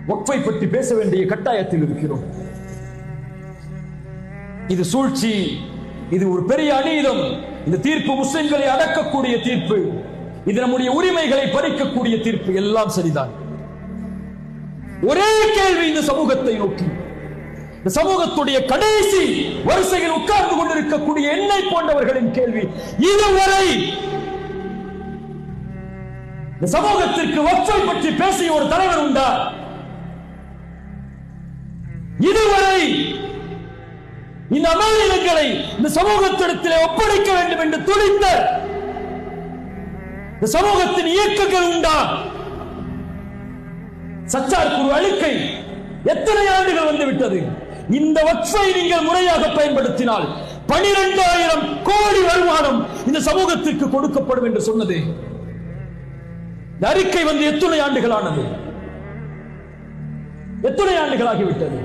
வக்ஃபை பற்றி பேச வேண்டிய கட்டாயத்தில் இருக்கிறோம். இது சூழ்ச்சி, இது ஒரு பெரிய அநீதம். இந்த தீர்ப்பு முஸ்லிம்களை அடக்கக்கூடிய தீர்ப்பு, இது நம்முடைய உரிமைகளை பறிக்கக்கூடிய தீர்ப்பு. எல்லாம் சரிதான். ஒரே கேள்வி இந்த சமூகத்தை நோக்கி, இந்த சமூகத்துடைய கடைசி வரிசையில் உட்கார்ந்து கொண்டிருக்கக்கூடிய என்னை போன்றவர்களின் கேள்வி, இதுவரை இந்த சமூகத்திற்கு வக்ஃபை பற்றி பேசிய ஒரு தலைவர் உண்டா? இதுவரை இந்த அமானிதங்களை இந்த சமூகத்திடத்திலே ஒப்படைக்க வேண்டும் என்று துடித்த இந்த சமூகத்தின் இயக்கங்கள் உண்டா? சச்சார் குரு அழுக்கை எத்தனை ஆண்டுகள் வந்துவிட்டது. இந்த வக்ஃபை நீங்கள் முறையாக பயன்படுத்தினால் 12,000 கோடி வருமானம் இந்த சமூகத்திற்கு கொடுக்கப்படும் என்று சொன்னது. இந்த அறிக்கை வந்து எத்தனை ஆண்டுகளானது? எத்தனை ஆண்டுகளாகிவிட்டது?